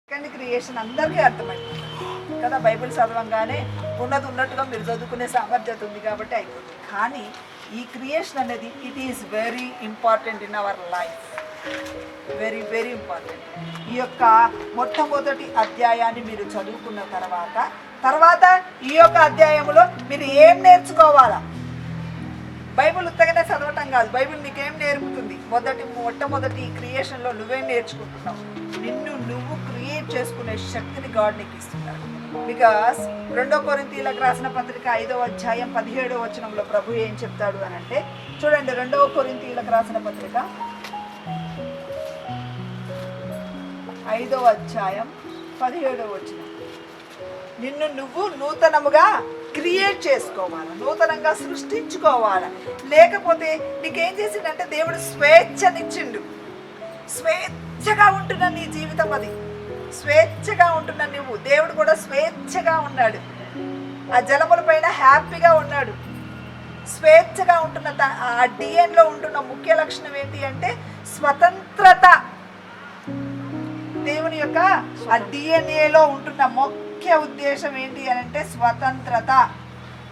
Second creation అందరికీ అర్థమైంది కదా. బైబిల్ చదవంగానే ఉన్నట్టుగా మీరు చదువుకునే సామర్థ్యత ఉంది కాబట్టి అయిపోతుంది. కానీ ఈ క్రియేషన్ అనేది it is very important in our life, very very important. ఈ యొక్క మొట్టమొదటి అధ్యాయాన్ని మీరు చదువుకున్న తర్వాత ఈ యొక్క అధ్యాయంలో మీరు ఏం నేర్చుకోవాలా? బైబిల్ ఉత్తగానే చదవటం కాదు, బైబిల్ నీకేం నేర్పుతుంది? మొట్టమొదటి క్రియేషన్లో నువ్వేం నేర్చుకుంటున్నావు? నిన్ను నువ్వు క్రియేట్ చేసుకునే శక్తిని గాడ్ నీకు ఇస్తున్నాడు. బికాస్ 2 కొరింథీయులకు రాసిన పత్రిక 5వ అధ్యాయం 17వ వచనంలో ప్రభు ఏం చెప్తాడు అని అంటే, చూడండి 2 కొరింథీయులకు రాసిన పత్రిక 5వ అధ్యాయం 17వ వచనం. నిన్ను నువ్వు నూతనముగా క్రియేట్ చేసుకోవాలి, నూతనంగా సృష్టించుకోవాలి. లేకపోతే నీకేం చేసిండంటే దేవుడు స్వేచ్ఛనిచ్చిండు. స్వేచ్ఛగా ఉంటున్న నీ జీవితం, అది స్వేచ్ఛగా ఉంటున్న నువ్వు. దేవుడు కూడా స్వేచ్ఛగా ఉన్నాడు, ఆ జలముల పైన హ్యాపీగా ఉన్నాడు. స్వేచ్ఛగా ఉంటున్న ఆ డిఎన్లో ఉంటున్న ముఖ్య లక్షణం ఏంటి అంటే స్వతంత్రత. దేవుని యొక్క ఆ డిఎన్ఏలో ఉంటున్న ముఖ్య ఉద్దేశం ఏంటి అని అంటే స్వతంత్రత.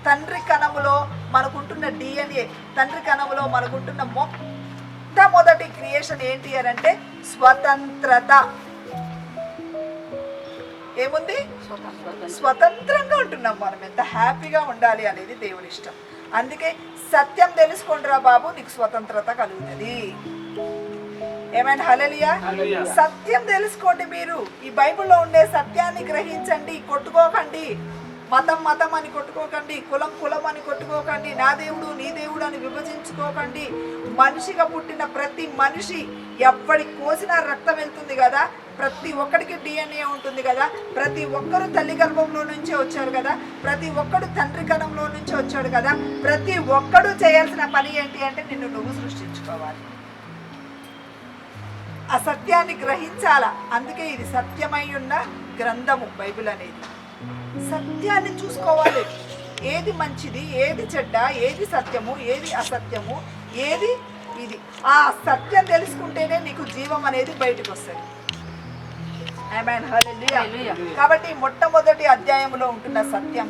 తండ్రి కణములో మనకుంటున్న డిఎన్ఏ, తండ్రి కణములో మనకుంటున్న మొట్టమొదటి క్రియేషన్ ఏంటి అని అంటే స్వతంత్రత. ఏముంది? స్వతంత్రంగా ఉంటున్నాం. మనం ఎంత హ్యాపీగా ఉండాలి అనేది దేవుని ఇష్టం. అందుకే సత్యం తెలుసుకోండిరా బాబు, నీకు స్వతంత్రత కలుగుతుంది. ఏమైనా హల్లెలూయా. సత్యం తెలుసుకోండి. మీరు ఈ బైబిల్లో ఉండే సత్యాన్ని గ్రహించండి. కొట్టుకోకండి, మతం అని కొట్టుకోకండి, కులం అని కొట్టుకోకండి, నా దేవుడు నీ దేవుడు అని విభజించుకోకండి. మనిషిగా పుట్టిన ప్రతి మనిషి ఎవ్వడి కోసినా రక్తం వెళ్తుంది కదా, ప్రతి ఒక్కడికి డిఎన్ఏ ఉంటుంది కదా, ప్రతి ఒక్కరు తల్లి గర్భంలో నుంచే వచ్చారు కదా, ప్రతి ఒక్కడు తండ్రి కణంలో నుంచి వచ్చాడు కదా. ప్రతి ఒక్కడు చేయాల్సిన పని ఏంటి అంటే నిన్ను నువ్వు సృష్టించుకోవాలి, ఆ సత్యాన్ని గ్రహించాలా. అందుకే ఇది సత్యమై ఉన్న గ్రంథము బైబిల్ అనేది. సత్యాన్ని చూసుకోవాలి, ఏది మంచిది, ఏది చెడ్డ, ఏది సత్యము, ఏది అసత్యము, ఏది ఇది. ఆ సత్యం తెలుసుకుంటేనే నీకు జీవం అనేది బయటకు వస్తుంది. ఆమేన్, హల్లెలూయా. కాబట్టి మొట్టమొదటి అధ్యాయంలో ఉంటున్న సత్యం,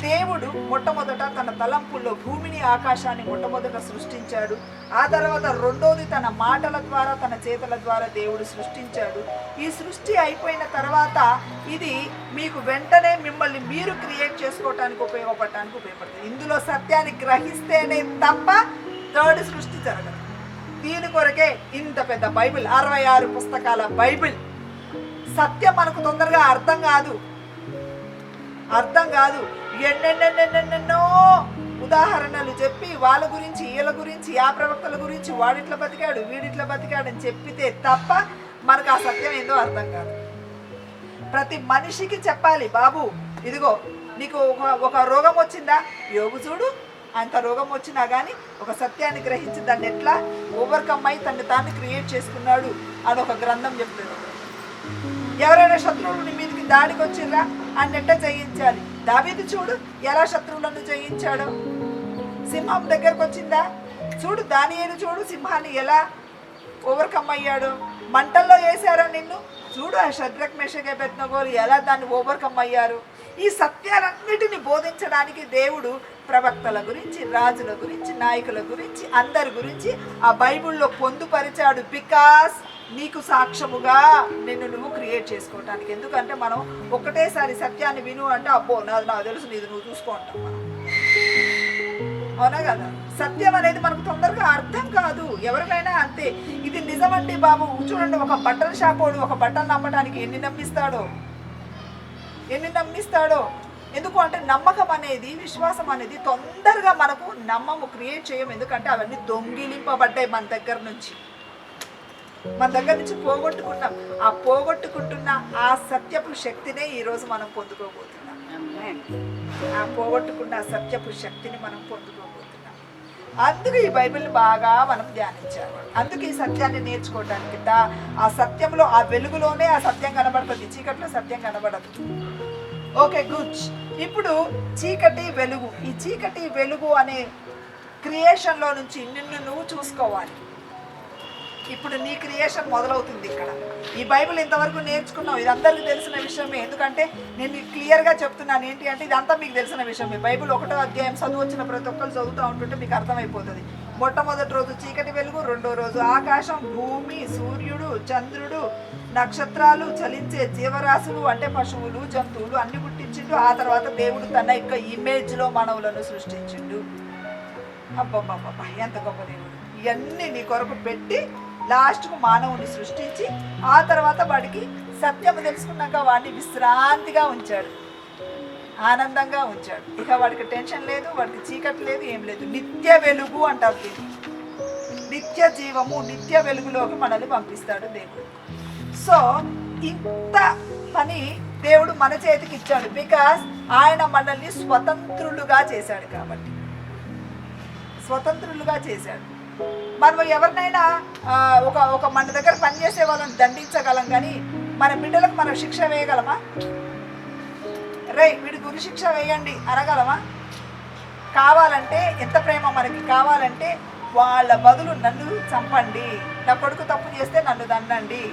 దేవుడు మొట్టమొదట తన తలంపుల్లో భూమిని ఆకాశాన్ని మొట్టమొదట సృష్టించాడు. ఆ తర్వాత రెండోది తన మాటల ద్వారా తన చేతుల ద్వారా దేవుడు సృష్టించాడు. ఈ సృష్టి అయిపోయిన తర్వాత ఇది మీకు వెంటనే మిమ్మల్ని మీరు క్రియేట్ చేసుకోవటానికి ఉపయోగపడుతుంది. ఇందులో సత్యాన్ని గ్రహిస్తేనే తప్ప థర్డ్ సృష్టి జరగదు. దీని కొరకే ఇంత పెద్ద బైబిల్, 66 పుస్తకాల బైబిల్. సత్యం మనకు తొందరగా అర్థం కాదు. ఎన్నెన్నెన్నెన్నెన్నో ఉదాహరణలు చెప్పి వాళ్ళ గురించి వీళ్ళ గురించి ఆ ప్రవక్తల గురించి వాడిట్లా బతికాడు వీడిట్లా బతికాడు అని చెప్పితే తప్ప మనకు ఆ సత్యం ఏందో అర్థం కాదు. ప్రతి మనిషికి చెప్పాలి, బాబు ఇదిగో నీకు ఒక రోగం వచ్చిందా, యోగు చూడు అంత రోగం వచ్చినా కానీ ఒక సత్యాన్ని గ్రహించి దాన్ని ఎట్లా ఓవర్కమ్ అయి తను తాను క్రియేట్ చేసుకున్నాడు అని ఒక గ్రంథం చెప్తుంది. ఎవరైనా శత్రువులు నీ మీదకి దాడికి వచ్చిర్రా అని ఎట్ట జయించాలి. దావీదు చూడు ఎలా శత్రువులను జయించాడో. సింహం దగ్గరకు వచ్చిందా చూడు, దానియేలు చూడు సింహాన్ని ఎలా ఓవర్కమ్ అయ్యాడు. మంటల్లో వేసారా నిన్ను చూడు, ఆ షద్రక్ మేషక్ అబేద్నెగోలు ఎలా దాన్ని ఓవర్కమ్ అయ్యారు. ఈ సత్యాలన్నిటిని బోధించడానికి దేవుడు ప్రవక్తల గురించి, రాజుల గురించి, నాయకుల గురించి, అందరి గురించి ఆ బైబిల్లో పొందుపరిచాడు. బికాస్ నీకు సాక్ష్యముగా నిన్ను నువ్వు క్రియేట్ చేసుకోవటానికి. ఎందుకంటే మనం ఒకటేసారి సత్యాన్ని విను అంటే అబ్బో నాది నాకు తెలుసు, నీది నువ్వు చూసుకో అంటాం మనం, అవునా కదా. సత్యం అనేది మనకు తొందరగా అర్థం కాదు. ఎవరికైనా అంతే. ఇది నిజమండి బాబు. చూడండి, ఒక బట్టల షాప్ వాడు ఒక బట్టలు అమ్మడానికి ఎన్ని నమ్మిస్తాడో. ఎందుకు అంటే నమ్మకం అనేది, విశ్వాసం అనేది తొందరగా మనకు నమ్మము, క్రియేట్ చేయం. ఎందుకంటే అవన్నీ దొంగిలింపబడ్డాయి మన దగ్గర నుంచి పోగొట్టుకున్నాం. ఆ పోగొట్టుకుంటున్న ఆ సత్యపు శక్తినే ఈరోజు మనం పొందుకోబోతున్నాం. ఆ పోగొట్టుకున్న సత్యపు శక్తిని మనం పొందుకోబోతున్నాం. అందుకు ఈ బైబిల్ని బాగా మనం ధ్యానించాలి. అందుకు ఈ సత్యాన్ని నేర్చుకోవడానికి ఆ సత్యంలో, ఆ వెలుగులోనే ఆ సత్యం కనబడుతుంది, చీకట్లో సత్యం కనబడదు. Okay, good. ఇప్పుడు చీకటి వెలుగు, ఈ చీకటి వెలుగు అనే క్రియేషన్లో నుంచి నిన్ను నువ్వు చూసుకోవాలి. ఇప్పుడు నీ క్రియేషన్ మొదలవుతుంది ఇక్కడ. ఈ బైబిల్ ఇంతవరకు నేర్చుకున్నావు, ఇది అందరికీ తెలిసిన విషయమే. ఎందుకంటే నేను మీకు క్లియర్గా చెప్తున్నాను ఏంటి అంటే ఇదంతా మీకు తెలిసిన విషయమే. బైబిల్ 1వ అధ్యాయం చదువు వచ్చిన ప్రతి ఒక్కరు చదువుతూ ఉంటుంటే మీకు అర్థమైపోతుంది. మొట్టమొదటి రోజు చీకటి వెలుగు, 2వ రోజు ఆకాశం, భూమి, సూర్యుడు, చంద్రుడు, నక్షత్రాలు, చలించే జీవరాశులు అంటే పశువులు, జంతువులు అన్ని పుట్టించిండు. ఆ తర్వాత దేవుడు తన యొక్క ఇమేజ్లో మానవులను సృష్టించిండు. అబ్బబ్బబ్బబ్బా, ఎంత గొప్ప దేవుడు! ఇవన్నీ నీ కొరకు పెట్టి లాస్ట్కు మానవుని సృష్టించి ఆ తర్వాత వాడికి సత్యం తెలుసుకున్నాక వాడిని విశ్రాంతిగా ఉంచాడు, ఆనందంగా ఉంచాడు. ఇక వాడికి టెన్షన్ లేదు, వాడికి చీకటి లేదు, ఏం లేదు. నిత్య వెలుగు అంటారు దీన్ని. నిత్య జీవము, నిత్య వెలుగులోకి మనల్ని పంపిస్తాడు దేవుడు. సో ఇంత పని దేవుడు మన చేతికి ఇచ్చాడు. బికాస్ ఆయన మనల్ని స్వతంత్రులుగా చేశాడు. కాబట్టి స్వతంత్రులుగా చేశాడు. మనం ఎవరినైనా ఒక మన దగ్గర పనిచేసే వాళ్ళని దండించగలం, కానీ మన బిడ్డలకు మనం శిక్ష వేయగలమా? వీడి గురి శిక్ష వేయండి అనగలమా? కావాలంటే ఎంత ప్రేమ మనకి కావాలంటే వాళ్ళ బదులు నన్ను చంపండి, నా కొడుకు తప్పు చేస్తే నన్ను దండండి.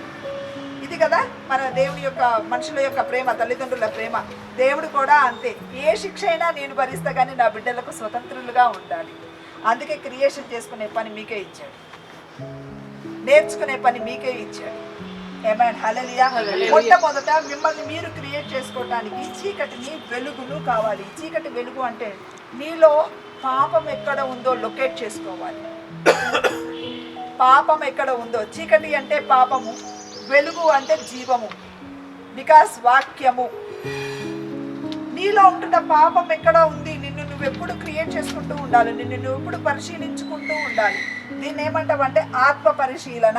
ఇది కదా మన దేవుని యొక్క, మనుషుల యొక్క ప్రేమ, తల్లిదండ్రుల ప్రేమ. దేవుడు కూడా అంతే. ఏ శిక్ష అయినా నేను భరిస్తా, కానీ నా బిడ్డలకు స్వతంత్రులుగా ఉండాలి. అందుకే క్రియేషన్ చేసుకునే పని మీకే ఇచ్చాడు, నేర్చుకునే పని మీకే ఇచ్చాడు. ఆమేన్, హల్లెలూయా. మొట్టమొదట మిమ్మల్ని మీరు క్రియేట్ చేసుకోవడానికి చీకటిని వెలుగును కావాలి. చీకటి వెలుగు అంటే నీలో పాపం ఎక్కడ ఉందో లొకేట్ చేసుకోవాలి. పాపం ఎక్కడ ఉందో. చీకటి అంటే పాపము, వెలుగు అంటే జీవము. బికాస్ వాక్యము. నీలో ఉంటున్న పాపం ఎక్కడ ఉంది, నిన్ను నువ్వు ఎప్పుడు క్రియేట్ చేసుకుంటూ ఉండాలి, నిన్ను నువ్వు ఎప్పుడు పరిశీలించుకుంటూ ఉండాలి. దీన్ని ఏమంటావంటే ఆత్మ పరిశీలన.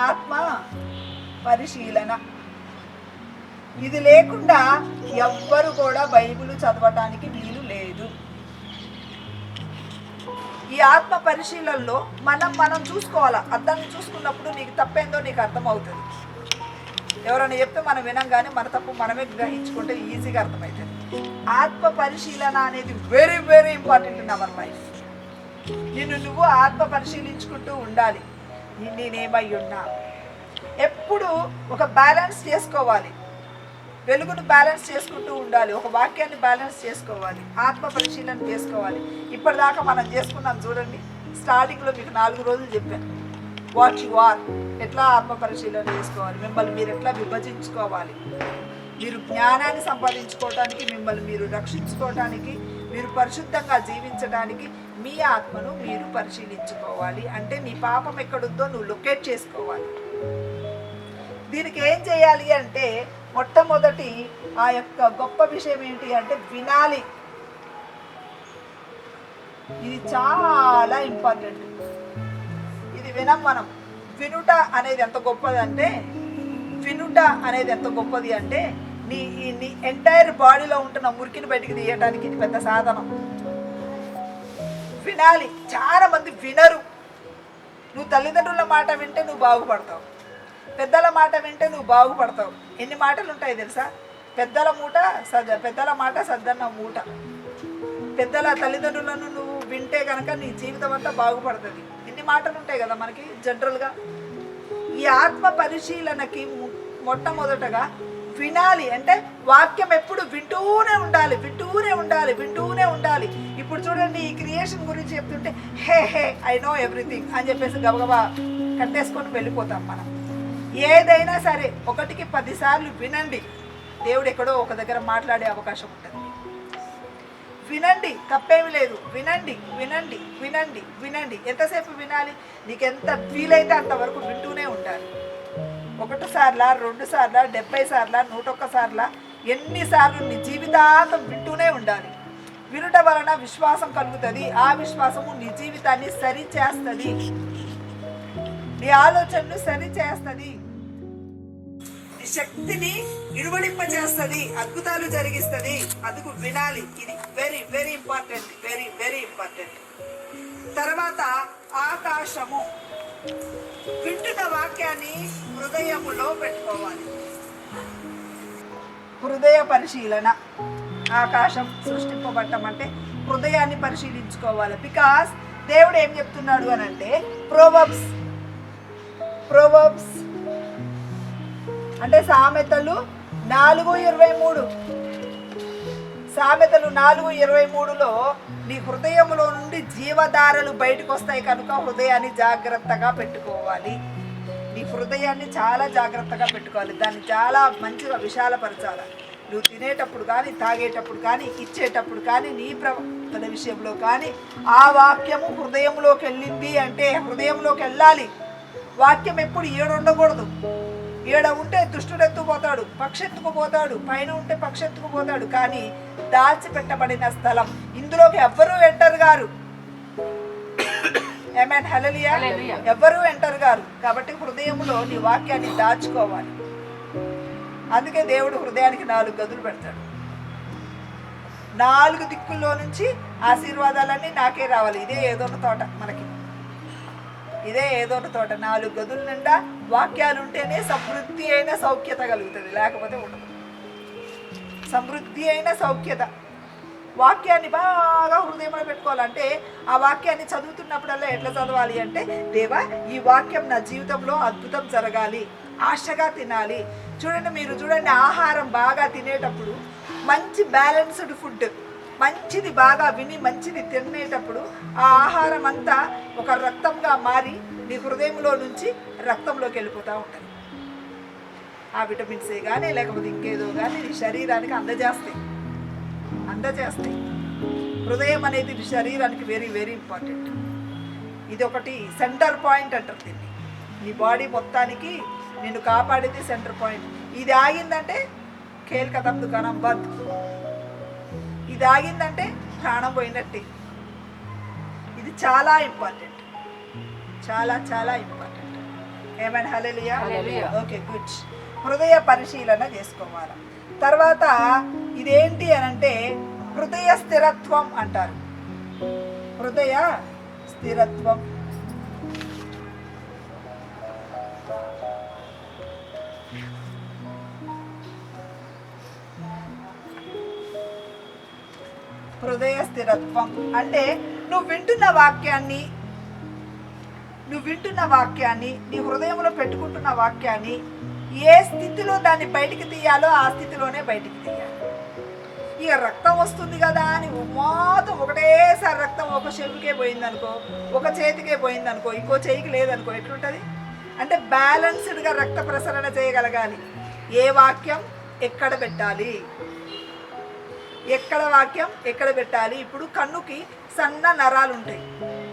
ఆత్మ పరిశీలన. ఇది లేకుండా ఎవ్వరు కూడా బైబిల్ చదవటానికి వీలు లేదు. ఈ ఆత్మ పరిశీలనలో మనం చూసుకోవాలా. అర్థాన్ని చూసుకున్నప్పుడు నీకు తప్పేందో నీకు అర్థమవుతుంది. ఎవరైనా చెప్తే మనం వినం, కానీ మన తప్పు మనమే గ్రహించుకుంటే ఈజీగా అర్థమవుతుంది. ఆత్మ పరిశీలన అనేది very very important in our life. నిన్ను నువ్వు ఆత్మ పరిశీలించుకుంటూ ఉండాలి. నేనేమై ఉన్నా ఎప్పుడు ఒక బ్యాలెన్స్ చేసుకోవాలి. వెలుగును బ్యాలెన్స్ చేసుకుంటూ ఉండాలి, ఒక వాక్యాన్ని బ్యాలెన్స్ చేసుకోవాలి, ఆత్మ పరిశీలన చేసుకోవాలి. ఇప్పటిదాకా మనం చేసుకున్నాం చూడండి. స్టార్టింగ్లో మీకు 4 రోజులు చెప్పాను వాట్ యు ఆర్, ఎట్లా ఆత్మ పరిశీలన చేసుకోవాలి, మిమ్మల్ని మీరు ఎట్లా విభజించుకోవాలి, మీరు జ్ఞానాన్ని సంపాదించుకోవడానికి, మిమ్మల్ని మీరు రక్షించుకోవడానికి, మీరు పరిశుద్ధంగా జీవించడానికి మీ ఆత్మను మీరు పరిశీలించుకోవాలి. అంటే నీ పాపం ఎక్కడుందో నువ్వు లొకేట్ చేసుకోవాలి. దీనికి ఏం చేయాలి అంటే మొట్టమొదటి ఆ యొక్క గొప్ప విషయం ఏంటి అంటే వినాలి. ఇది చాలా ఇంపార్టెంట్. ఇది వినం మనం. వినుట అనేది ఎంత గొప్పది అంటే నీ ఎంటైర్ బాడీలో ఉంటున్న మురికిని బయటికి తీయడానికి ఇది పెద్ద సాధనం. వినాలి. చాలా మంది వినరు. నువ్వు తల్లిదండ్రుల మాట వింటే నువ్వు బాగుపడతావు, పెద్దల మాట వింటే నువ్వు బాగుపడతావు. ఎన్ని మాటలు ఉంటాయి తెలుసా? పెద్దల మాట సద్దన్న మూట. పెద్దల తల్లిదండ్రులను నువ్వు వింటే కనుక నీ జీవితం అంతా బాగుపడుతుంది. ఎన్ని మాటలు ఉంటాయి కదా మనకి జనరల్గా. ఈ ఆత్మ పరిశీలనకి మొట్టమొదటగా వినాలి. అంటే వాక్యం ఎప్పుడు వింటూనే ఉండాలి. ఇప్పుడు చూడండి, ఈ క్రియేషన్ గురించి చెప్తుంటే హే ఐ నో ఎవ్రీథింగ్ అని చెప్పేసి గబగబా కట్టేసుకొని వెళ్ళిపోతాం మనం. ఏదైనా సరే 1కి 10 సార్లు వినండి. దేవుడు ఎక్కడో ఒక దగ్గర మాట్లాడే అవకాశం ఉంటుంది. వినండి, తప్పేమి లేదు. వినండి. ఎంతసేపు వినాలి? నీకు ఎంత వీలైతే అంతవరకు వింటూనే ఉండాలి. 1 సార్లా, 2 సార్లా, 70 సార్లా, 101 సార్లా, ఎన్నిసార్లు నీ జీవితాంతం వింటూనే ఉండాలి. వినుట వలన విశ్వాసం కలుగుతుంది. ఆ విశ్వాసము నీ జీవితాన్ని సరిచేస్తుంది, నీ ఆలోచనను సరిచేస్తుంది, నీ శక్తిని ఇనువడింపచేస్తుంది, అద్భుతాలు జరిగిస్తుంది. అందుకు వినాలి. ఇది వెరీ వెరీ ఇంపార్టెంట్. తర్వాత ఆకాశము. వింటున్న వాక్యాన్ని హృదయములో పెట్టుకోవాలి. హృదయ పరిశీలన. ఆకాశం సృష్టింపబడటం అంటే హృదయాన్ని పరిశీలించుకోవాలి. బికాస్ దేవుడు ఏం చెప్తున్నాడు అని అంటే ప్రోవర్బ్స్ అంటే సామెతలు 4:23. సామెతలు 4:23లో నీ హృదయంలో నుండి జీవధారలు బయటకు వస్తాయి కనుక హృదయాన్ని జాగ్రత్తగా పెట్టుకోవాలి. నీ హృదయాన్ని చాలా జాగ్రత్తగా పెట్టుకోవాలి. దాన్ని చాలా మంచిగా విశాలపరచాలి. నువ్వు తినేటప్పుడు కానీ, తాగేటప్పుడు కానీ, ఇచ్చేటప్పుడు కానీ, నీ ప్రవర్తన విషయంలో కానీ ఆ వాక్యము హృదయంలోకి వెళ్ళింది అంటే హృదయంలోకి వెళ్ళాలి. వాక్యం ఎప్పుడు ఉండకూడదు. ఈడ ఉంటే దుష్టుడు ఎత్తుకుపోతాడు, పక్షెత్తుకుపోతాడు, పైన ఉంటే పక్షెత్తుకుపోతాడు. కానీ దాచిపెట్టబడిన స్థలం, ఇందులోకి ఎవ్వరూ ఎంటర్ గారు. ఆమేన్, హల్లెలూయా. ఎవ్వరూ ఎంటర్ గారు. కాబట్టి హృదయంలో నీ వాక్యాన్ని దాచుకోవాలి. అందుకే దేవుడు హృదయానికి 4 గదులు పెడతాడు. 4 దిక్కుల్లో నుంచి ఆశీర్వాదాలన్నీ నాకే రావాలి. ఇదే ఏదోన తోట, మనకి ఇదే ఏదోన తోట. 4 గదుల నిండా వాక్యాలు ఉంటేనే సమృద్ధి అయిన సౌఖ్యత కలుగుతుంది, లేకపోతే ఉండదు. సమృద్ధి అయిన సౌఖ్యత. వాక్యాన్ని బాగా హృదయంలో పెట్టుకోవాలంటే ఆ వాక్యాన్ని చదువుతున్నప్పుడల్లా ఎట్లా చదవాలి అంటే, దేవా ఈ వాక్యం నా జీవితంలో అద్భుతం జరగాలి, ఆశగా తినాలి. మీరు చూడండి, ఆహారం బాగా తినేటప్పుడు మంచి బ్యాలెన్స్డ్ ఫుడ్, మంచిది బాగా విని మంచిది తినేటప్పుడు ఆ ఆహారం అంతా ఒక రక్తంగా మారి నీ హృదయంలో నుంచి రక్తంలోకి వెళ్ళిపోతూ ఉంటుంది. ఆ విటమిన్స్ కానీ లేకపోతే ఇంకేదో కానీ నీ శరీరానికి అందజేస్తాయి. హృదయం అనేది నీ శరీరానికి వెరీ వెరీ ఇంపార్టెంట్. ఇది ఒకటి సెంటర్ పాయింట్ అంటారు దీన్ని. నీ బాడీ మొత్తానికి నిన్ను కాపాడేది సెంటర్ పాయింట్. ఇది ఆగిందంటే ఖేల్ కథం దుకాణం బంద్. ఇది ఆగిందంటే ప్రాణం పోయినట్టే. ఇది చాలా ఇంపార్టెంట్, చాలా చాలా ఇంపార్టెంట్. ఏమైనా హల్లెలూయా. Okay, good. హృదయ పరిశీలన చేసుకోవాలి. తర్వాత ఇదేంటి అని అంటే హృదయ స్థిరత్వం అంటారు. హృదయ స్థిరత్వం. హృదయ స్థిరత్వం అంటే నువ్వు వింటున్న వాక్యాన్ని నీ హృదయంలో పెట్టుకుంటున్న వాక్యాన్ని ఏ స్థితిలో దాన్ని బయటికి తీయాలో ఆ స్థితిలోనే బయటికి తీయాలి. ఇక రక్తం వస్తుంది కదా అని మొత్తం ఒకటేసారి రక్తం ఒక చెవికే పోయిందనుకో, ఒక చేతికే పోయిందనుకో, ఇంకో చేయికి లేదనుకో, ఎట్లుంటుంది అంటే బ్యాలెన్స్డ్గా రక్త ప్రసరణ చేయగలగాలి. ఏ వాక్యం ఎక్కడ పెట్టాలి, ఎక్కడ వాక్యం ఎక్కడ పెట్టాలి. ఇప్పుడు కన్నుకి సన్న నరాలు ఉంటాయి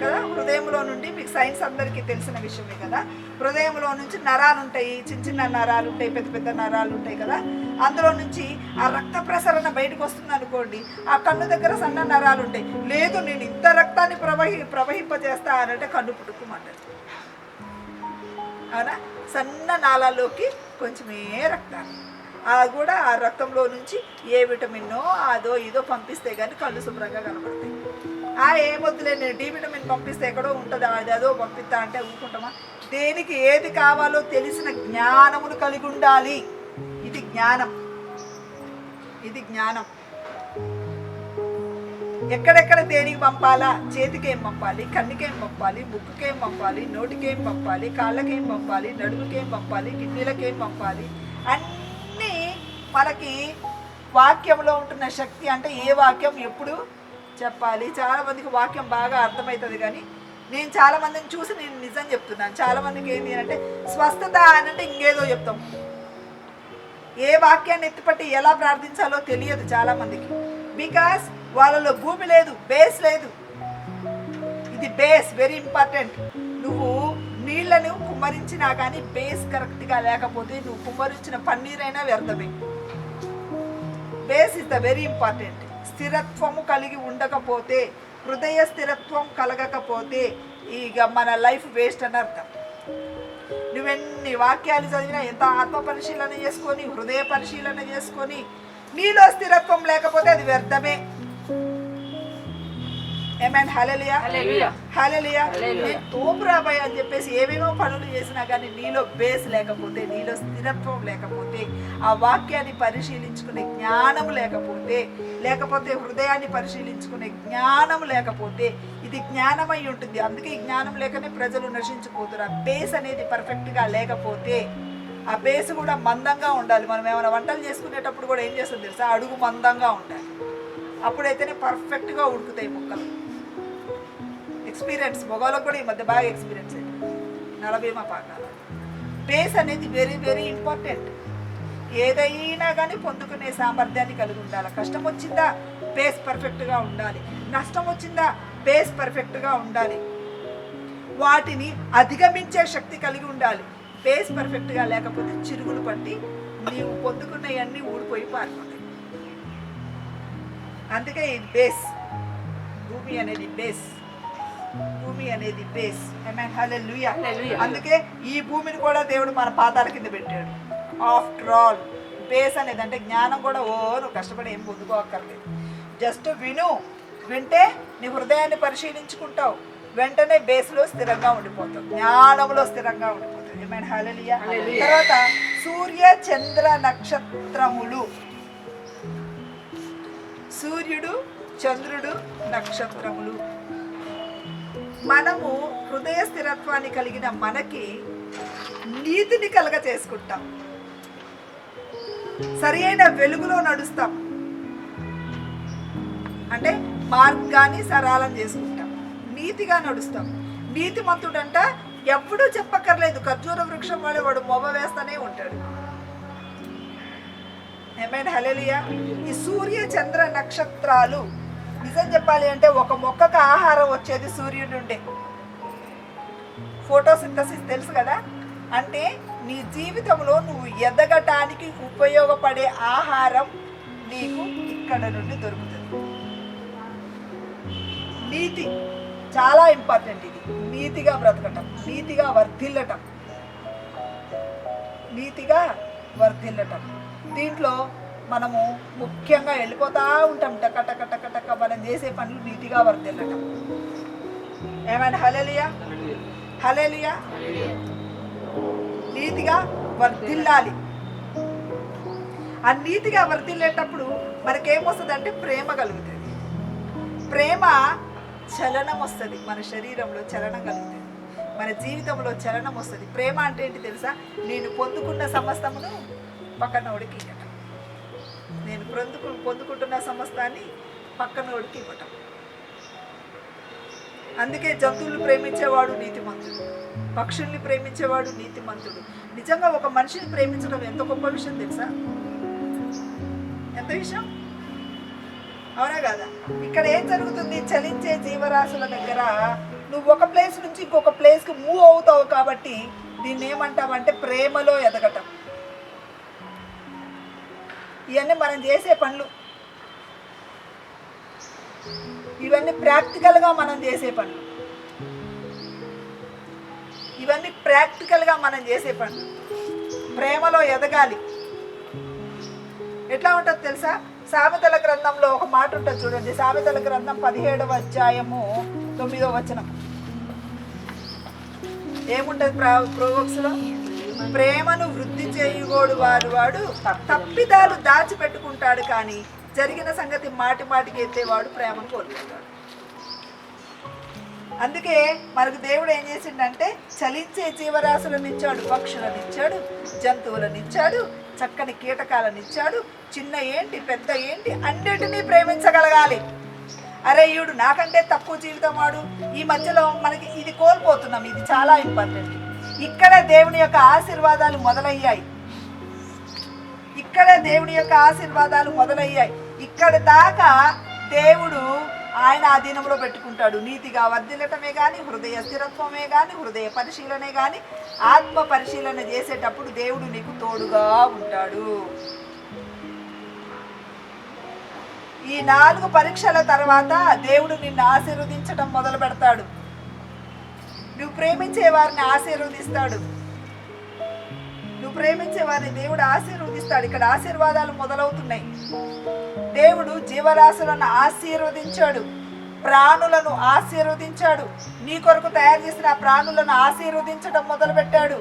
కదా హృదయంలో నుండి. మీకు సైన్స్ అందరికీ తెలిసిన విషయమే కదా. హృదయంలో నుంచి నరాలు ఉంటాయి, చిన్న చిన్న నరాలు ఉంటాయి, పెద్ద పెద్ద నరాలు ఉంటాయి కదా. అందులో నుంచి ఆ రక్త ప్రసరణ బయటకు వస్తుంది అనుకోండి, ఆ కన్ను దగ్గర సన్న నరాలు ఉంటాయి. లేదు నేను ఇంత రక్తాన్ని ప్రవహింపజేస్తా అనంటే కన్ను పుట్టుకోమంటారు. అవునా? సన్న నాళాల్లోకి కొంచెమే రక్తాన్ని కూడా ఆ రక్తంలో నుంచి ఏ విటమిన్నో అదో ఇదో పంపిస్తే కానీ కళ్ళు శుభ్రంగా కనపడతాయి. ఏమొద్దులే నేను డి విటమిన్ పంపిస్తే ఎక్కడో ఉంటుంది, అదో పంపిస్తా అంటే ఊరుకుంటామా? దేనికి ఏది కావాలో తెలిసిన జ్ఞానమును కలిగి ఉండాలి. ఇది జ్ఞానం. ఎక్కడెక్కడ దేనికి పంపాలా, చేతికేం పంపాలి, కన్నుకేం పంపాలి, ముక్కుకేం పంపాలి, నోటికేం పంపాలి, కాళ్ళకేం పంపాలి, నడుముకేం పంపాలి, కిడ్నీలకేం పంపాలి, అన్నీ మనకి వాక్యంలో ఉంటున్న శక్తి. అంటే ఏ వాక్యం ఎప్పుడు చెప్పాలి. చాలామందికి వాక్యం బాగా అర్థమవుతుంది, కానీ నేను చాలామందిని చూసి నేను నిజం చెప్తున్నాను. చాలామందికి ఏంటి అంటే స్వస్థత అని అంటే ఇంకేదో చెప్తాం. ఏ వాక్యాన్ని ఎత్తిపట్టి ఎలా ప్రార్థించాలో తెలియదు చాలామందికి. బికాస్ వాళ్ళలో భూమి లేదు, బేస్ లేదు. ఇది బేస్ వెరీ ఇంపార్టెంట్. నువ్వు నీళ్లను కుమ్మరించినా కానీ బేస్ కరెక్ట్గా లేకపోతే నువ్వు కుమ్మరించిన పన్నీరైనా వ్యర్థమే. Base is the very important. స్థిరత్వము కలిగి ఉండకపోతే, హృదయ స్థిరత్వం కలగకపోతే ఇక మన లైఫ్ వేస్ట్ అని అర్థం. నువ్వెన్ని వాక్యాలు చదివినా, ఎంత ఆత్మ పరిశీలన చేసుకొని, హృదయ పరిశీలన చేసుకొని, నీలో స్థిరత్వం లేకపోతే అది వ్యర్థమే. ఆమేన్, హల్లెలూయా, హల్లెలూయా. నేను తోపురాబాయ్ అని చెప్పేసి ఏమేమో పనులు చేసినా కానీ నీలో బేస్ లేకపోతే, నీలో స్థిరత్వం లేకపోతే, ఆ వాక్యాన్ని పరిశీలించుకునే జ్ఞానం లేకపోతే హృదయాన్ని పరిశీలించుకునే జ్ఞానం లేకపోతే, ఇది జ్ఞానమై ఉంటుంది. అందుకే ఈ జ్ఞానం లేకనే ప్రజలు నశించిపోతారు. ఆ బేస్ అనేది పర్ఫెక్ట్గా లేకపోతే, ఆ బేస్ కూడా మందంగా ఉండాలి. మనం ఏమైనా వంటలు చేసుకునేటప్పుడు కూడా ఏం చేస్తుంది తెలుసా, అడుగు మందంగా ఉండాలి. అప్పుడైతేనే పర్ఫెక్ట్గా ఉడుకుతాయి ముక్కలు. ఎక్స్పీరియన్స్ మగవాళ్ళకు కూడా ఈ మధ్య బాగా ఎక్స్పీరియన్స్ అయింది. నలభీమా పాకాలు బేస్ అనేది వెరీ వెరీ ఇంపార్టెంట్. ఏదైనా కానీ పొందుకునే సామర్థ్యాన్ని కలిగి ఉండాలి. కష్టం వచ్చిందా, బేస్ పర్ఫెక్ట్గా ఉండాలి. నష్టం వచ్చిందా, బేస్ పర్ఫెక్ట్గా ఉండాలి. వాటిని అధిగమించే శక్తి కలిగి ఉండాలి. బేస్ పర్ఫెక్ట్గా లేకపోతే చిరుగులు పట్టి నీవు పొందుకున్నవన్నీ ఊడిపోయి పారిపోతాయి. అందుకే ఈ బేస్, భూమి అనేది బేస్, భూమి అనేది బేస్. ఆమేన్, హల్లెలూయా. అందుకే ఈ భూమిని కూడా దేవుడు మన పాదాల కింద పెట్టాడు. ఆఫ్టర్ ఆల్ బేస్ అనేది అంటే జ్ఞానం కూడా నువ్వు కష్టపడి ఏం పొందుకోక్కర్లేదు. జస్ట్ వింటే నీ హృదయాన్ని పరిశీలించుకుంటావు, వెంటనే బేస్లో స్థిరంగా ఉండిపోతావు, జ్ఞానంలో స్థిరంగా ఉండిపోతావు. ఆమేన్, హల్లెలూయా. తర్వాత సూర్య చంద్ర నక్షత్రములు. సూర్యుడు, చంద్రుడు, నక్షత్రములు. మనము హృదయ స్థిరత్వాన్ని కలిగిన మనకి నీతిని కలగ చేసుకుంటాం. సరి అయిన వెలుగులో నడుస్తాం, అంటే మార్గాన్ని సరళం చేసుకుంటాం, నీతిగా నడుస్తాం. నీతిమంతుడంట ఎప్పుడూ చెప్పక్కర్లేదు, ఖర్జూర వృక్షం వాడు మొబ వేస్తూనే ఉంటాడు. ఆమేన్, హల్లెలూయా. ఈ సూర్య చంద్ర నక్షత్రాలు నిజం చెప్పాలి అంటే ఒక మొక్కకు ఆహారం వచ్చేది సూర్యుడి నుండే. ఫోటోసింథసిస్ తెలుసు కదా, అంటే నీ జీవితంలో నువ్వు ఎదగటానికి ఉపయోగపడే ఆహారం నీకు ఇక్కడ నుండి దొరుకుతుంది. నీతి చాలా ఇంపార్టెంట్. ఇది నీతిగా బ్రతకటం, నీతిగా వర్ధిల్లటం, నీతిగా వర్ధిల్లటం. దీంట్లో మనము ముఖ్యంగా వెళ్ళిపోతూ ఉంటాం. టక టక టక టక మనం చేసే పనులు నీతిగా వర్ధిల్లటం. ఏమైనా హల్లెలూయా, హల్లెలూయా. నీతిగా వర్ధిల్లాలి. ఆ నీతిగా వర్ధిల్లేటప్పుడు మనకేమొస్తుంది అంటే ప్రేమ కలుగుతుంది. ప్రేమ చలనం వస్తుంది, మన శరీరంలో చలనం కలుగుతుంది, మన జీవితంలో చలనం వస్తుంది. ప్రేమ అంటే ఏంటి తెలుసా, నేను పొందుకున్న సమస్తమును పక్కనోడికి ఇవ్వటం, నేను పొందుకుంటున్న సమస్తాన్ని పక్కనోడికి ఇవ్వటం. అందుకే జంతువులు ప్రేమించేవాడు నీతిమంతుడు, పక్షుల్ని ప్రేమించేవాడు నీతిమంతుడు. నిజంగా ఒక మనిషిని ప్రేమించడం ఎంత గొప్ప విషయం తెలుసా, ఎంత విషయం, అవునా కదా. ఇక్కడ ఏం జరుగుతుంది, చలించే జీవరాశుల దగ్గర నువ్వు ఒక ప్లేస్ నుంచి ఇంకొక ప్లేస్కి మూవ్ అవుతావు కాబట్టి దీన్ని ఏమంటామంటే ప్రేమలో ఎదగటం. ఇవన్నీ మనం చేసే పనులు, ఇవన్నీ ప్రాక్టికల్గా మనం చేసే పనులు, ఇవన్నీ ప్రాక్టికల్గా మనం చేసే పనులు. ప్రేమలో ఎదగాలి. ఎట్లా ఉంటుంది తెలుసా, సామెతల గ్రంథంలో ఒక మాట ఉంటుంది చూడండి. సామెతల గ్రంథం 17వ అధ్యాయము 9వ వచనం ఏముంటుంది ప్రోవోక్స్లో, ప్రేమను వృద్ధి చేయుగోడు వాడు తప్పిదాలు దాచిపెట్టుకుంటాడు, కానీ జరిగిన సంగతి మాటి మాటికి ఎత్తేవాడు ప్రేమను కోల్పోతాడు. అందుకే మనకు దేవుడు ఏం చేసిండంటే చలించే జీవరాశులను ఇచ్చాడు, పక్షులను ఇచ్చాడు, జంతువులను ఇచ్చాడు, చక్కని కీటకాలను ఇచ్చాడు. చిన్న ఏంటి పెద్ద ఏంటి అన్నిటినీ ప్రేమించగలగాలి. అరే ఈడు నాకంటే తక్కువ జీవితం వాడు, ఈ మధ్యలో మనకి ఇది కోల్పోతున్నాం. ఇది చాలా ఇంపార్టెంట్. ఇక్కడ దేవుని యొక్క ఆశీర్వాదాలు మొదలయ్యాయి, ఇక్కడ దేవుని యొక్క ఆశీర్వాదాలు మొదలయ్యాయి. ఇక్కడ దాకా దేవుడు ఆయన ఆధీనంలో పెట్టుకుంటాడు. నీతిగా వర్ధిల్లటమే కానీ, హృదయ స్థిరత్వమే కానీ, హృదయ పరిశీలనే కానీ, ఆత్మ పరిశీలన చేసేటప్పుడు దేవుడు నీకు తోడుగా ఉంటాడు. ఈ 4 పరీక్షల తర్వాత దేవుడు నిన్ను ఆశీర్వదించడం మొదలు పెడతాడు. నువ్వు ప్రేమించే వారిని ఆశీర్వదిస్తాడు, నువ్వు ప్రేమించే వారిని దేవుడు ఆశీర్వదిస్తాడు. ఇక్కడ ఆశీర్వాదాలు మొదలవుతున్నాయి. దేవుడు జీవరాశులను ఆశీర్వదించాడు, ప్రాణులను ఆశీర్వదించాడు. నీ కొరకు తయారు చేసిన ప్రాణులను ఆశీర్వదించడం మొదలుపెట్టాడు.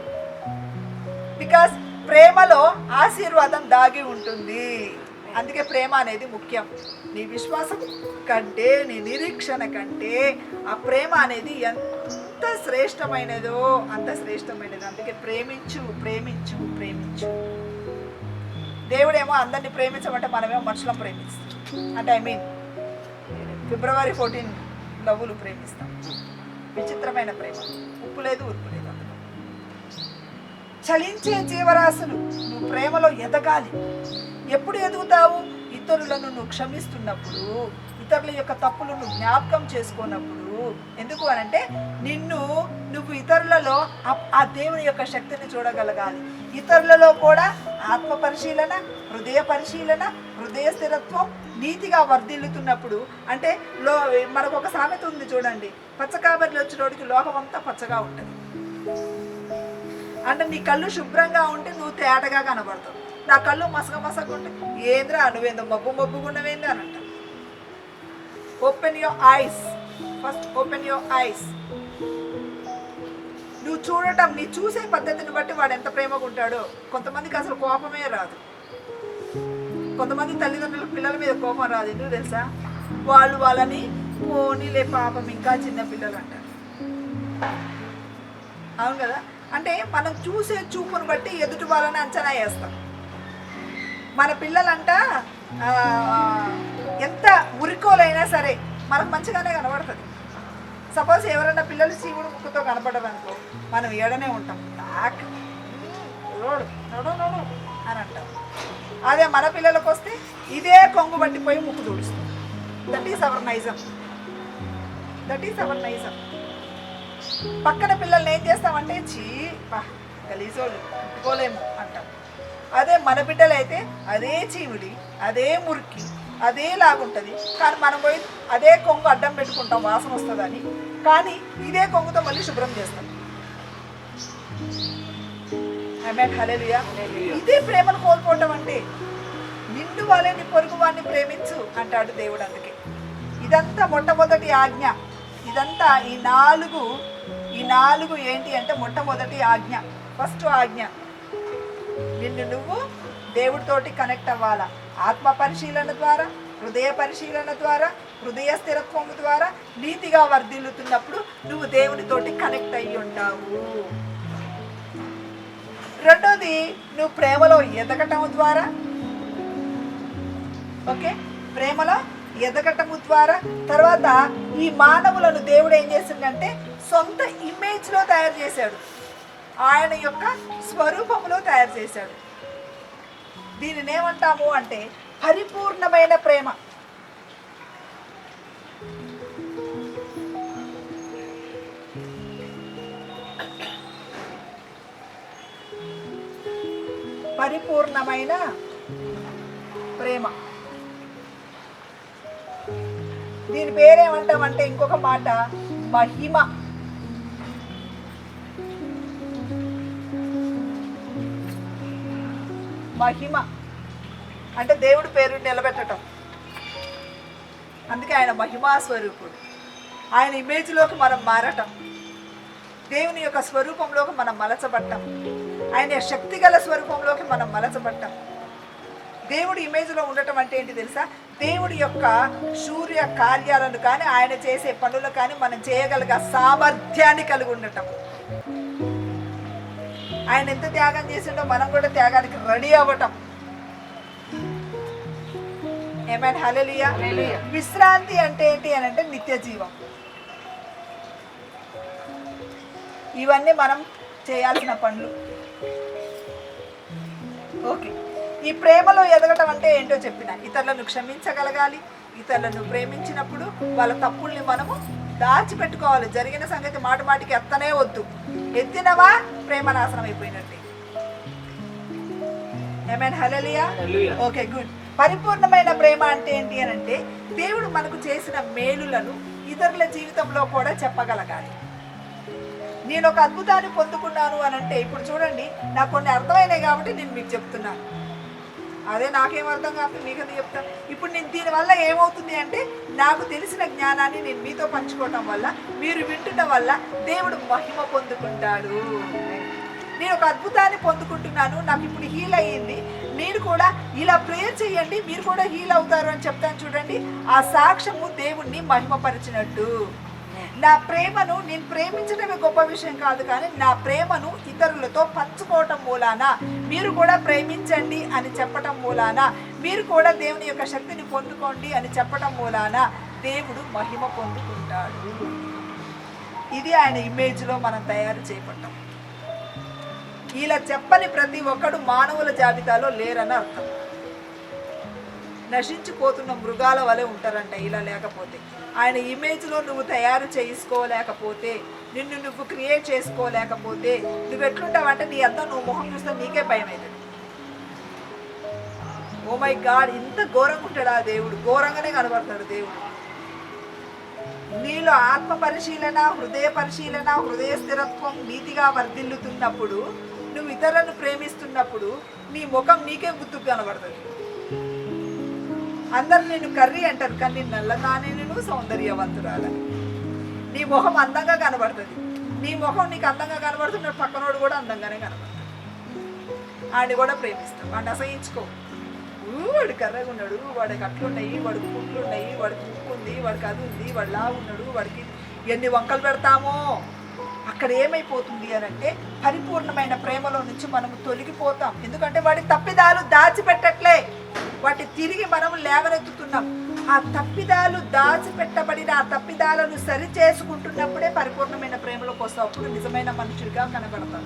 బికాస్ ప్రేమలో ఆశీర్వాదం దాగి ఉంటుంది. అందుకే ప్రేమ అనేది ముఖ్యం. నీ విశ్వాసం కంటే, నీ నిరీక్షణ కంటే ఆ ప్రేమ అనేది ఎంత శ్రేష్టమైనదో అంత శ్రేష్టమైనది. అందుకే ప్రేమించు, ప్రేమించు, ప్రేమించు. దేవుడేమో అందరినీ ప్రేమించమంటే మనమేమో మనుషులను ప్రేమిస్తాం. అంటే February 14 లవ్వులు ప్రేమిస్తాం. విచిత్రమైన ప్రేమ, ఉప్పు లేదు ఉప్పు లేదు. అందులో చలించే జీవరాశులు. నువ్వు ప్రేమలో ఎదగాలి. ఎప్పుడు ఎదుగుతావు? ఇతరులను నువ్వు క్షమిస్తున్నప్పుడు, ఇతరుల యొక్క తప్పులను జ్ఞాపకం చేసుకున్నప్పుడు. ఎందుకు అనంటే నువ్వు ఇతరులలో ఆ దేవుని యొక్క శక్తిని చూడగలగాలి. ఇతరులలో కూడా ఆత్మ పరిశీలన, హృదయ పరిశీలన, హృదయ స్థిరత్వం, నీతిగా వర్ధిల్లుతున్నప్పుడు. అంటే మనకు ఒక సామెత ఉంది చూడండి, పచ్చకాబరిలో వచ్చినోడికి లోకం అంతా పచ్చగా ఉంటుంది. అంటే నీ కళ్ళు శుభ్రంగా ఉంటే నువ్వు తేటగా కనబడతావు. నా కళ్ళు మసక ఉంటే ఏంద్రా నువ్వేందో మబ్బుగున్నవేంది అని అంట. Open your eyes, first open your eyes. నువ్వు చూడటం, నీ చూసే పద్ధతిని బట్టి వాడు ఎంత ప్రేమగా ఉంటాడో. కొంతమందికి అసలు కోపమే రాదు. కొంతమంది తల్లిదండ్రులకు పిల్లల మీద కోపం రాదు. ఎందుకు తెలుసా? వాళ్ళని పోనీలే పాపం ఇంకా చిన్న పిల్లలు అంటారు. అవును కదా? అంటే మనం చూసే చూపును బట్టి ఎదుటి వాళ్ళని అంచనా వేస్తాం. మన పిల్లలంట ఎంత ఉరికోలైనా సరే మనకు మంచిగానే కనబడుతుంది. సపోజ్ ఎవరైనా పిల్లలు శివుడు ముక్కుతో కనపడరు అనుకో, మనం ఏడనే ఉంటాం, నడు అని అంటాం. అదే మన పిల్లలకు వస్తే ఇదే కొంగు పట్టిపోయి ముక్కు తుడుస్తాం. దట్ ఈస్ అవర్ నైజం. పక్కన పిల్లల్ని ఏం చేస్తామంటే గలీజోళ్ళు ముట్టుకోలేము అంటాం. అదే మన బిడ్డలైతే అదే చీముడి, అదే మురికి, అదే లాగుంటుంది. కానీ మనం పోయి అదే కొంగు అడ్డం పెట్టుకుంటాం వాసన వస్తుందని, కానీ ఇదే కొంగుతో మళ్ళీ శుభ్రం చేస్తాం. హల్లెలూయా. ఇదే ప్రేమను కోల్పోవటం అంటే. నిండు వాళ్ళే నీ పొరుగు వాడిని ప్రేమించు అంటాడు దేవుడు. అందుకే ఇదంతా మొట్టమొదటి ఆజ్ఞ. ఇదంతా ఈ నాలుగు ఏంటి అంటే మొట్టమొదటి ఆజ్ఞ, ఫస్ట్ ఆజ్ఞ. నువ్వు దేవుడితోటి కనెక్ట్ అవ్వాలా. ఆత్మ పరిశీలన ద్వారా, హృదయ పరిశీలన ద్వారా, హృదయ స్థిరత్వం ద్వారా నీతిగా వర్ధిల్లుతున్నప్పుడు నువ్వు దేవునితోటి కనెక్ట్ అయ్యి ఉంటావు. రెండోది, నువ్వు ప్రేమలో ఎదగటం ద్వారా, ప్రేమలో ఎదగటము ద్వారా. తర్వాత ఈ మానవులను దేవుడు ఏం చేసిందంటే సొంత ఇమేజ్లో తయారు చేశాడు, ఆయన యొక్క స్వరూపంలో తయారు చేశాడు. దీనిని ఏమంటాము అంటే పరిపూర్ణమైన ప్రేమ. పరిపూర్ణమైన ప్రేమ. దీని పేరేమంటామంటే ఇంకొక మాట మహిమ. మహిమ అంటే దేవుడి పేరు నిలబెట్టడం. అందుకే ఆయన మహిమా స్వరూపుడు. ఆయన ఇమేజ్లోకి మనం మారటం, దేవుని యొక్క స్వరూపంలోకి మనం మలచబట్టం, ఆయన శక్తిగల స్వరూపంలోకి మనం మలచబట్టం. దేవుడి ఇమేజ్లో ఉండటం అంటే ఏంటి తెలుసా? దేవుడి యొక్క సూర్య కార్యాలను కానీ, ఆయన చేసే పనులు కానీ మనం చేయగలిగే సామర్థ్యాన్ని కలిగి ఉండటం. ఆయన ఎంత త్యాగం చేసిండో మనం కూడా త్యాగానికి రెడీ అవ్వటం. ఏమైనా హల్లెలూయా. విశ్రాంతి అంటే ఏంటి అని అంటే నిత్య జీవం. ఇవన్నీ మనం చేయాల్సిన పనులు. ఈ ప్రేమలో ఎదగటం అంటే ఏంటో చెప్పిన, ఇతరులను క్షమించగలగాలి. ఇతరులను ప్రేమించినప్పుడు వాళ్ళ తప్పుల్ని మనము దాచిపెట్టుకోవాలి. జరిగిన సంగతి మాటికి ఎత్తనే వద్దు. ఎత్తినవా ప్రేమ నాశనం అయిపోయినట్టే. ఏమైనా హల్లెలూయా. Okay, good. పరిపూర్ణమైన ప్రేమ అంటే ఏంటి అని అంటే దేవుడు మనకు చేసిన మేలులను ఇతరుల జీవితంలో కూడా చెప్పగలగాలి. నేను ఒక అద్భుతాన్ని పొందుకున్నాను అని అంటే, ఇప్పుడు చూడండి, నాకు కొన్ని అర్థమైనాయి కాబట్టి నేను మీకు చెప్తున్నాను. అదే నాకేం అర్థం కాబట్టి మీకన్నా చెప్తాను. ఇప్పుడు నేను దీనివల్ల ఏమవుతుంది అంటే, నాకు తెలిసిన జ్ఞానాన్ని నేను మీతో పంచుకోవటం వల్ల, మీరు వింటున్న వల్ల దేవుడు మహిమ పొందుకుంటాడు. నేను ఒక అద్భుతాన్ని పొందుకుంటున్నాను, నాకు ఇప్పుడు హీల్ అయ్యింది, మీరు కూడా ఇలా ప్రేయర్ చేయండి, మీరు కూడా హీల్ అవుతారు అని చెప్తాను చూడండి. ఆ సాక్ష్యము దేవుణ్ణి మహిమపరిచినట్టు. నా ప్రేమను నేను ప్రేమించడమే గొప్ప విషయం కాదు, కానీ నా ప్రేమను ఇతరులతో పంచుకోవటం మూలాన, మీరు కూడా ప్రేమించండి అని చెప్పటం మూలాన, మీరు కూడా దేవుని యొక్క శక్తిని పొందుకోండి అని చెప్పటం మూలాన దేవుడు మహిమ పొందుకుంటాడు. ఇది ఆయన ఇమేజ్లో మనం తయారు చేయబడ్డాం. ఇలా చెప్పని ప్రతి ఒక్కడు మానవుల జాబితాలో లేరని అర్థం. నశించిపోతున్న మృగాల వలె ఉంటారంట ఇలా లేకపోతే. ఆయన ఇమేజ్లో నువ్వు తయారు చేసుకోలేకపోతే, నిన్ను నువ్వు క్రియేట్ చేసుకోలేకపోతే నువ్వు ఎట్లుంటావంటే నీ అద్దం నువ్వు మొహం చూస్తే నీకే భయం అవుతుంది. ఓ మై గాడ్, ఇంత ఘోరంగా ఉంటాడు ఆ దేవుడు, ఘోరంగానే కనబడతాడు దేవుడు. నీలో ఆత్మ పరిశీలన, హృదయ పరిశీలన, హృదయ స్థిరత్వం నీతిగా వర్ధిల్లుతున్నప్పుడు, నువ్వు ఇతరులను ప్రేమిస్తున్నప్పుడు నీ ముఖం నీకే గుర్తుకు కనబడుతుంది. అందరు నేను కర్రీ అంటారు, కానీ నేను నల్లగానే నేను సౌందర్యవంతురాలని. నీ ముఖం అందంగా కనబడుతుంది. నీ ముఖం నీకు అందంగా కనబడుతున్న పక్కనోడు కూడా అందంగానే కనబడుతుంది. ఆడిని కూడా ప్రేమిస్తాం, వాడిని అసహించుకో. వాడు కర్రగా ఉన్నాడు, వాడికి అట్లున్నాయి, వాడికి పుట్లు ఉన్నాయి, వాడికి ముక్కు ఉంది, వాడికి అది ఉంది, వాడు లా ఉన్నాడు, వాడికి ఎన్ని వంకలు పెడతామో. అక్కడ ఏమైపోతుంది అని అంటే పరిపూర్ణమైన ప్రేమలో నుంచి మనము తొలగిపోతాం. ఎందుకంటే వాడి తప్పిదాలు దాచిపెట్టట్లే, వాటి తిరిగి మనము లేవనెత్తుతున్నాం. ఆ తప్పిదాలు దాచిపెట్టబడిన ఆ తప్పిదాలను సరి చేసుకుంటున్నప్పుడే పరిపూర్ణమైన ప్రేమలోకి వస్తాం. అప్పుడు నిజమైన మనుషుడిగా కనబడతాం.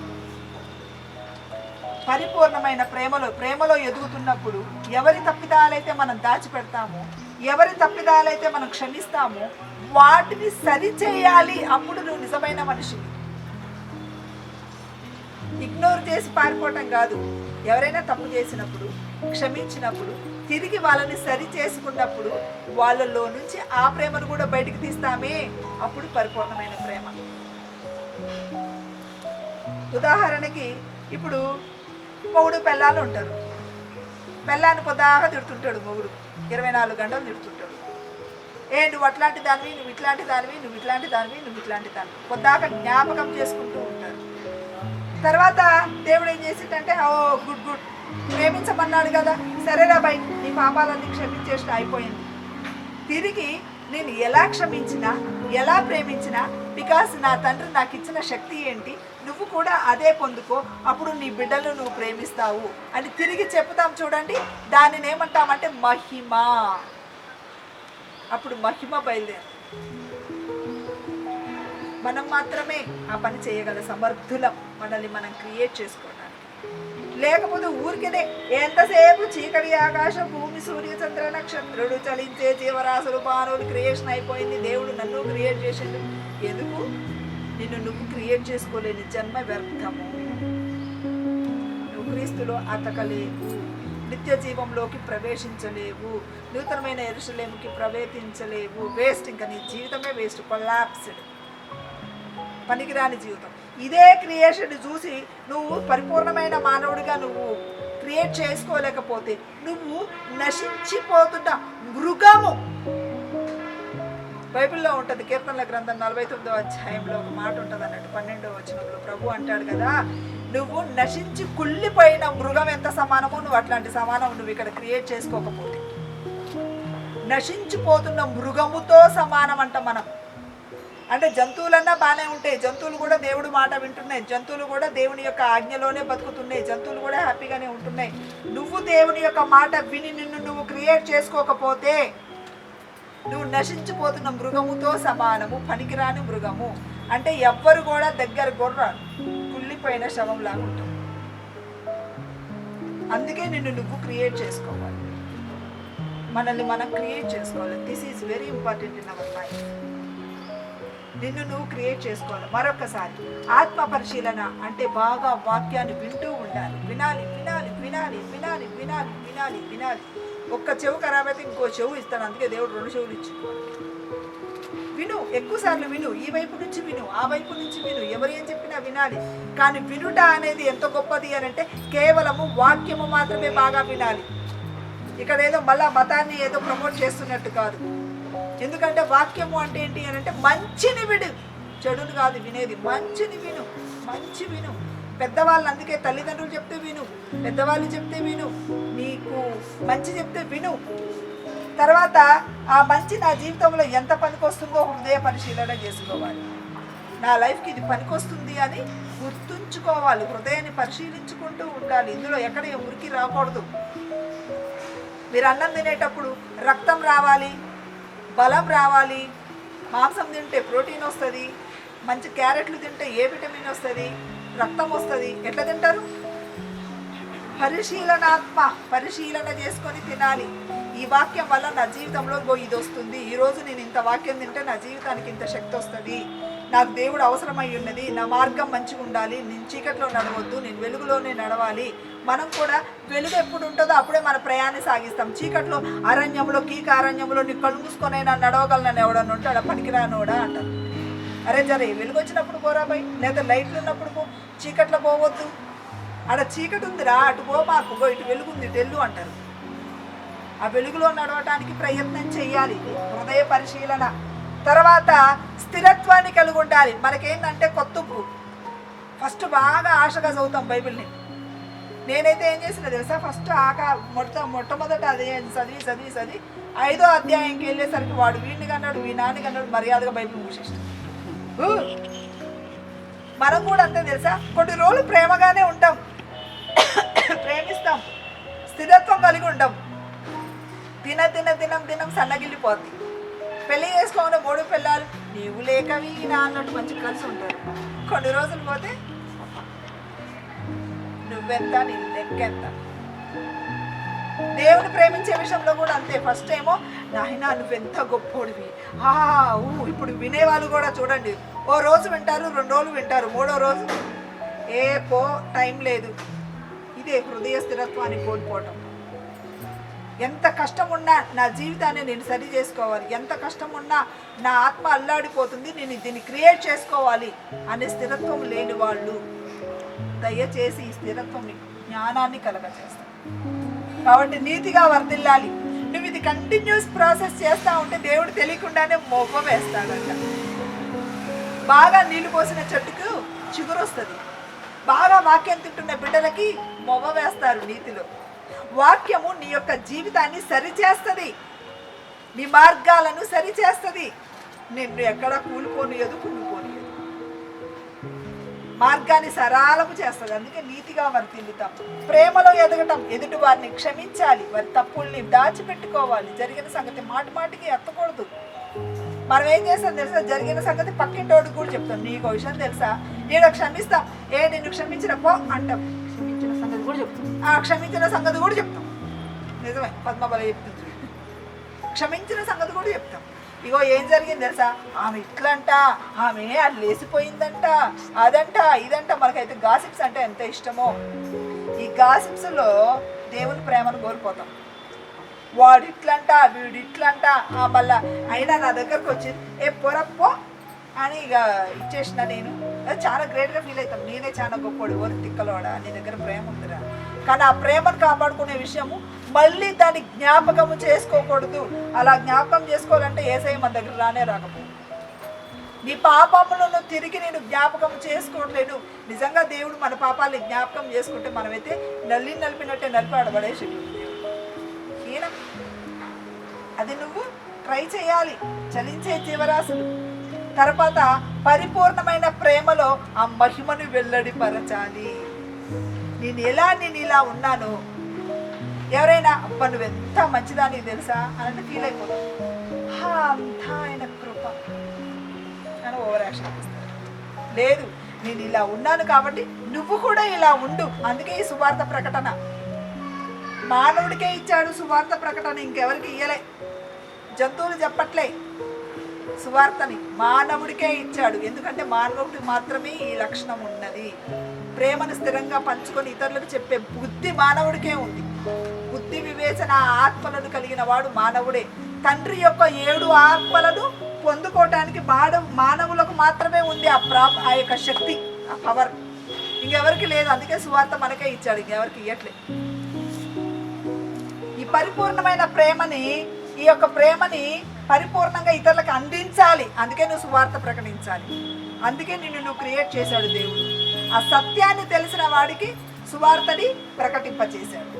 పరిపూర్ణమైన ప్రేమలో ఎదుగుతున్నప్పుడు ఎవరి తప్పిదాలైతే మనం దాచిపెడతామో, ఎవరి తప్పిదాలైతే మనం క్షమిస్తామో వాటిని సరి చేయాలి. అప్పుడు నువ్వు నిజమైన మనిషి. ఇగ్నోర్ చేసి పారిపోవటం కాదు. ఎవరైనా తప్పు చేసినప్పుడు, క్షమించినప్పుడు, తిరిగి వాళ్ళని సరి చేసుకున్నప్పుడు వాళ్ళలో నుంచి ఆ ప్రేమను కూడా బయటికి తీస్తామే, అప్పుడు పరిపూర్ణమైన ప్రేమ. ఉదాహరణకి ఇప్పుడు మొగుడు పెళ్ళాలు ఉంటారు. పెళ్ళాన్ని పొద్దాగా తిడుతుంటాడు మొగుడు, 24 గంటలు తిడుతుంటాడు. నువ్వు అట్లాంటి దానివి, నువ్వు ఇట్లాంటి దానివి, నువ్వు ఇట్లాంటి దానివి, నువ్వు ఇట్లాంటి దానివి పొద్దాక జ్ఞాపకం చేసుకుంటూ ఉంటారు. తర్వాత దేవుడు ఏం చేసిందంటే, ఓ గుడ్ గుడ్, ప్రేమించమన్నాడు కదా, సరేరా బై, నీ పాపాలన్నీ క్షమించేసిన అయిపోయింది. తిరిగి నేను ఎలా క్షమించినా, ఎలా ప్రేమించినా, బికాస్ నా తండ్రి నాకు ఇచ్చిన శక్తి ఏంటి, నువ్వు కూడా అదే పొందుకో, అప్పుడు నీ బిడ్డలు నువ్వు ప్రేమిస్తావు అని తిరిగి చెప్తాం చూడండి. దానిని ఏమంటామంటే మహిమ. అప్పుడు మహిమ బయలుదేరు. మనం మాత్రమే ఆ పని చేయగల సమర్థులం, మనల్ని మనం క్రియేట్ చేసుకోవడానికి. లేకపోతే ఊరికేనే ఎంతసేపు చీకటి ఆకాశం, భూమి, సూర్య, చంద్ర, నక్షత్రుడు, చలించే జీవరాశులు, బాణువులు, క్రియేషన్ అయిపోయింది. దేవుడు నన్ను క్రియేట్ చేసిండు. ఎందుకు? నిన్ను నువ్వు క్రియేట్ చేసుకోలేని జన్మ వ్యర్థము. నువ్వు క్రీస్తులో అతకలేవు, నిత్య జీవంలోకి ప్రవేశించలేవు, నూతనమైన యెరూషలేముకి ప్రవేశించలేవు. వేస్ట్, ఇంకా నీ జీవితమే వేస్ట్, కొలాప్స్డ్, పనికిరాని జీవితం. ఇదే క్రియేషన్ చూసి నువ్వు పరిపూర్ణమైన మానవుడిగా నువ్వు క్రియేట్ చేసుకోలేకపోతే నువ్వు నశించిపోతున్న మృగము. బైబిల్లో ఉంటుంది, కీర్తనల గ్రంథం 49వ అధ్యాయంలో ఒక మాట ఉంటుంది అన్నట్టు, 12వ వచనంలో ప్రభు అంటాడు కదా, నువ్వు నశించి కుళ్ళిపోయిన మృగం ఎంత సమానమో నువ్వు అట్లాంటి సమానం నువ్వు ఇక్కడ క్రియేట్ చేసుకోకపోతే. నశించిపోతున్న మృగముతో సమానం అంట మనం. అంటే జంతువులన్నా బాగానే ఉంటాయి, జంతువులు కూడా దేవుడు మాట వింటున్నాయి, జంతువులు కూడా దేవుని యొక్క ఆజ్ఞలోనే బతుకుతున్నాయి, జంతువులు కూడా హ్యాపీగానే ఉంటున్నాయి. నువ్వు దేవుని యొక్క మాట విని నిన్ను నువ్వు క్రియేట్ చేసుకోకపోతే నువ్వు నశించిపోతున్న మృగముతో సమానము, పనికిరాని మృగము. అంటే ఎవ్వరు కూడా దగ్గర గొర్ర కుళ్ళిపోయిన శవంలాగా ఉంటావు. అందుకే నిన్ను నువ్వు క్రియేట్ చేసుకోవాలి, మనల్ని మనం క్రియేట్ చేసుకోవాలి. This is very important in our life. నిన్ను నువ్వు క్రియేట్ చేసుకోవాలి. మరొకసారి ఆత్మ పరిశీలన అంటే బాగా వాక్యాన్ని వింటూ ఉండాలి. వినాలి వినాలి వినాలి వినాలి వినాలి వినాలి వినాలి. ఒక్క చెవు ఖరాబ్ అయితే ఇంకో చెవు ఇస్తాను, అందుకే దేవుడు 2 చెవులు ఇచ్చుకోవాలి. విను, ఎక్కువసార్లు విను, ఈ వైపు నుంచి విను, ఆ వైపు నుంచి విను, ఎవరు ఏం చెప్పినా వినాలి. కానీ వినుట అనేది ఎంత గొప్పది అని అంటే కేవలము వాక్యము మాత్రమే బాగా వినాలి. ఇక్కడ ఏదో మళ్ళా మతాన్ని ఏదో ప్రమోట్ చేస్తున్నట్టు కాదు. ఎందుకంటే వాక్యము అంటే ఏంటి అని అంటే మంచిని విడు, చెడును కాదు వినేది, మంచిని విను, మంచి విను. పెద్దవాళ్ళు అందుకే తల్లిదండ్రులు చెప్తే విను, పెద్దవాళ్ళు చెప్తే విను, నీకు మంచి చెప్తే విను. తర్వాత ఆ మంచి నా జీవితంలో ఎంత పనికొస్తుందో హృదయ పరిశీలన చేసుకోవాలి. నా లైఫ్కి ఇది పనికొస్తుంది అని గుర్తుంచుకోవాలి, హృదయాన్ని పరిశీలించుకుంటూ ఉండాలి. ఇందులో ఎక్కడ ఉరికి రాకూడదు. మీరు అన్నం తినేటప్పుడు రక్తం రావాలి, బలం రావాలి. మాంసం తింటే ప్రోటీన్ వస్తుంది, మంచి క్యారెట్లు తింటే ఏ విటమిన్ వస్తుంది, రక్తం వస్తుంది. ఎట్లా తింటారు? పరిశీలన చేసుకొని తినాలి. ఈ వాక్యం వల్ల నా జీవితంలో ఇది వస్తుంది, ఈరోజు నేను ఇంత వాక్యం తింటే నా జీవితానికి ఇంత శక్తి వస్తుంది, నాకు దేవుడు అవసరమై ఉన్నది, నా మార్గం మంచిగా ఉండాలి, నేను చీకట్లో నడవద్దు, నేను వెలుగులోనే నడవాలి. మనం కూడా వెలుగు ఎప్పుడు ఉంటుందో అప్పుడే మన ప్రయాణం సాగిస్తాం. చీకట్లో అరణ్యంలో అరణ్యంలో నీ కళ్ళు మూసుకొనైనా నడవగలనని ఎవడన్నా ఉంటాడా? పనికిరానోడా అంటారు. అరే జరే వెలుగు వచ్చినప్పుడు పోరా బై, లేదా లైట్లు ఉన్నప్పుడు పో, చీకట్లో పోవద్దు. ఆడ చీకటి ఉందిరా, అటు పో మాకు, ఇటు వెలుగుంది ఇటు వెళ్ళు అంటారు. ఆ వెలుగులో నడవటానికి ప్రయత్నం చేయాలి. హృదయ పరిశీలన. తర్వాత స్థిరత్వాన్ని కలిగి ఉండాలి. మనకేంటంటే కొత్తపు ఫస్ట్ బాగా ఆశగా చదువుతాం బైబిల్ని. నేనైతే ఏం చేసినా తెలుసా, ఫస్ట్ మొట్టమొదట అదే చదివి 5వ అధ్యాయంకి వెళ్ళేసరికి వాడు వీడిని కన్నాడు, నాన్ని కన్నాడు, మర్యాదగా బైబిల్ మూసేస్తాడు. మనం కూడా అంతే తెలుసా, కొన్ని రోజులు ప్రేమగానే ఉంటాం, ప్రేమిస్తాం, స్థిరత్వం కలిగి ఉంటాం. దినం సన్నగిల్లిపోద్ది. పెళ్లి చేసుకోకుండా 3 పిల్లలు నీవు లేకవి నా అన్నట్టు మంచి కలిసి ఉంటారు. కొన్ని రోజులు పోతే నువ్వెంత, నీ లెక్కెంత. దేవుని ప్రేమించే విషయంలో కూడా అంతే. ఫస్ట్ ఏమో నాయనా నువ్వెంత గొప్పోడివి, ఇప్పుడు వినేవాళ్ళు కూడా చూడండి, ఓ రోజు వింటారు, 2 రోజులు వింటారు, 3వ రోజు టైం లేదు. ఇదే హృదయ స్థిరత్వాన్ని కోల్పోవటం. ఎంత కష్టం ఉన్నా నా జీవితాన్ని నేను సరి చేసుకోవాలి, ఎంత కష్టం ఉన్నా నా ఆత్మ అల్లాడిపోతుంది, నేను దీన్ని క్రియేట్ చేసుకోవాలి అనే స్థిరత్వం లేని వాళ్ళు దయచేసి ఈ స్థిరత్వం జ్ఞానాన్ని కలగచేస్తాను. కాబట్టి నీతిగా వర్ధిల్లాలి. నువ్వు ఇది కంటిన్యూస్ ప్రాసెస్ చేస్తూ ఉంటే దేవుడు తెలియకుండానే మొవ్వ వేస్తాడంట. బాగా నీళ్లు పోసిన చెట్టుకు చిగురు వస్తుంది. బాగా వాక్యం తింటున్న బిడ్డలకి మొవ్వ వేస్తారు నీతిలో. వాక్యము నీ యొక్క జీవితాన్ని సరిచేస్తుంది, నీ మార్గాలను సరిచేస్తుంది, నిన్ను ఎక్కడ కూలిపోనియదు, కుంగిపోనియదు, మార్గాన్ని సరళము చేస్తుంది. అందుకే నీతిగా వర్తిల్లుతాం. ప్రేమలో ఎదగటం, ఎదుటి వారిని క్షమించాలి, వారి తప్పుల్ని దాచిపెట్టుకోవాలి. జరిగిన సంగతి మాటికి ఎత్తకూడదు. మనం ఏం చేస్తాం తెలుసా, జరిగిన సంగతి పక్కింటోడికి కూడా చెప్తాం. నీకు విషయం తెలుసా, నేను క్షమిస్తాం, నిన్ను క్షమించిన పో అంటాం. క్షమించిన సంగతి కూడా చెప్తాం. నిజమే, పద్మబల చెప్తుంది, క్షమించిన సంగతి కూడా చెప్తాం. ఇగో ఏం జరిగింది తెలుసా, ఆమె ఇట్లంట, ఆమె అది లేసిపోయిందంట, అదంట ఇదంట. మనకైతే గాసిప్స్ అంటే ఎంత ఇష్టమో. ఈ గాసిప్స్లో దేవుని ప్రేమను కోల్పోతాం. వాడు ఇట్లంట, వీడు ఇట్లంట, మళ్ళా అయినా నా దగ్గరకు వచ్చింది పొరప్పో అని ఇక ఇచ్చేసిన. నేను చాలా గ్రేట్గా ఫీల్ అవుతాం. నేనే చాలా గొప్పవాడు, ఎవరు తిక్కలోడా, నీ దగ్గర ప్రేమ ఉందిరా. కానీ ఆ ప్రేమను కాపాడుకునే విషయము మళ్ళీ దాన్ని జ్ఞాపకము చేసుకోకూడదు. అలా జ్ఞాపకం చేసుకోవాలంటే యేసయ్య మన దగ్గర రాకపోదు. నీ పాపములను తిరిగి నేను జ్ఞాపకం చేసుకోవట్లేదు. నిజంగా దేవుడు మన పాపాలని జ్ఞాపకం చేసుకుంటే మనమైతే నలిపినట్టే నలిపి ఆడబడేసి హీనం. అది నువ్వు ట్రై చేయాలి. చలించే జీవరాశులు. తర్వాత పరిపూర్ణమైన ప్రేమలో ఆ మహిమను వెల్లడిపరచాలి. నేను ఇలా ఉన్నాను, ఎవరైనా అబ్బా నువ్వు ఎంత మంచిదానికి తెలుసా అని ఫీల్ అయిపోతావు. అంతా ఆయన కృప అని ఓవర్ యాక్షన్ చేస్తారు. లేదు, నేను ఇలా ఉన్నాను కాబట్టి నువ్వు కూడా ఇలా ఉండు. అందుకే ఈ సువార్త ప్రకటన మానవుడికే ఇచ్చాడు. సువార్త ప్రకటన ఇంకెవరికి ఇయ్యలే, జంతువులు చెప్పట్లే. సువార్తని మానవుడికే ఇచ్చాడు. ఎందుకంటే మానవుడికి మాత్రమే ఈ లక్షణం ఉన్నది. ప్రేమను స్థిరంగా పంచుకొని ఇతరులకు చెప్పే బుద్ధి మానవుడికే ఉంది. బుద్ధి వివేచన ఆత్మలను కలిగిన వాడు మానవుడే. తండ్రి యొక్క 7 ఆత్మలను పొందుకోవటానికి మానవులకు మాత్రమే ఉంది ఆ యొక్క శక్తి, ఆ పవర్. ఇంకెవరికి లేదు. అందుకే సువార్త మనకే ఇచ్చాడు, ఇంకెవరికి ఇవ్వట్లేదు. ఈ పరిపూర్ణమైన ప్రేమని, ఈ యొక్క ప్రేమని పరిపూర్ణంగా ఇతరులకు అందించాలి. అందుకే నువ్వు సువార్త ప్రకటించాలి. అందుకే నిన్ను క్రియేట్ చేశాడు దేవుడు. ఆ సత్యాన్ని తెలిసిన వాడికి సువార్తని ప్రకటింపచేశాడు.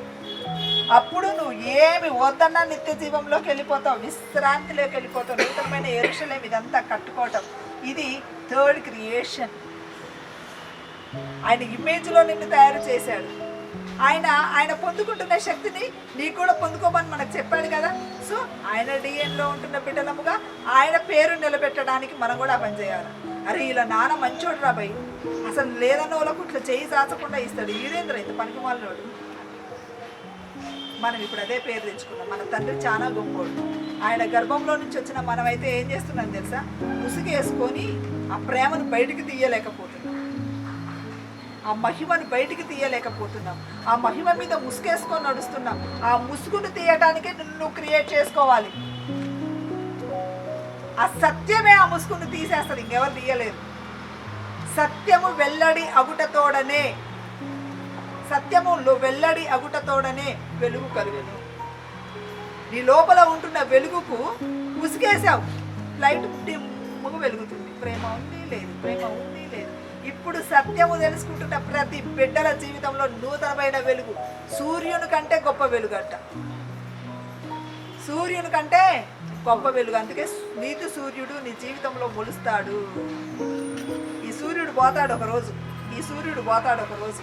అప్పుడు నువ్వు ఏమి వద్దన్నా నిత్య జీవంలోకి వెళ్ళిపోతావు, విశ్రాంతిలోకి వెళ్ళిపోతావు. నూతనమైన యెరూషలేము ఇదంతా కట్టుకోవటం, ఇది థర్డ్ క్రియేషన్. ఆయన ఇమేజ్లో నిన్ను తయారు చేశాడు. ఆయన పొందుకుంటున్న శక్తిని నీకు కూడా పొందుకోమని మనకు చెప్పాడు కదా. సో ఆయన డిఎన్లో ఉంటున్న బిడ్డలముగా ఆయన పేరు నిలబెట్టడానికి మనం కూడా పని చేయాలి. అరే ఇలా నాన్న మంచోడు రాబాయి, అసలు లేదన్న వాళ్ళకు ఇట్లా చేయి చాచకుండా ఇస్తాడు, ఈడేంద్ర ఇంత పనికి వాళ్ళోడు. మనం ఇప్పుడు అదే పేరు తెచ్చుకున్నాం. మన తండ్రి చాలా గొప్పోడు. ఆయన గర్భంలో నుంచి వచ్చిన మనమైతే ఏం చేస్తున్నాం తెలుసా, ముసుగేసుకొని ఆ ప్రేమను బయటికి తీయలేకపోతున్నాం, ఆ మహిమను బయటికి తీయలేకపోతున్నాం. ఆ మహిమ మీద ముసుగేసుకొని నడుస్తున్నాం. ఆ ముసుగును తీయటానికి నువ్వు క్రియేట్ చేసుకోవాలి. ఆ సత్యమే ఆ ముసుగును తీసేస్తుంది, ఇంకెవరు తీయలేరు. సత్యము వెల్లడి అగుటతోడనే, సత్యములో వెల్లడి అగుటతోడనే వెలుగు కలుగును. నీ లోపల ఉంటున్న వెలుగుకు ముసుగేసావు, లైట్ డిమ్ముగా వెలుగుతుంది. ప్రేమ ఉంది లేదు, ప్రేమ ఉంది లేదు. ఇప్పుడు సత్యము తెలుసుకుంటున్న ప్రతి బిడ్డల జీవితంలో నూతనమైన వెలుగు, సూర్యుని కంటే గొప్ప వెలుగు అంట, సూర్యుని కంటే గొప్ప వెలుగు. అందుకే నీతి సూర్యుడు నీ జీవితంలో మొలుస్తాడు. ఈ సూర్యుడు పోతాడు ఒకరోజు, ఈ సూర్యుడు పోతాడు ఒకరోజు,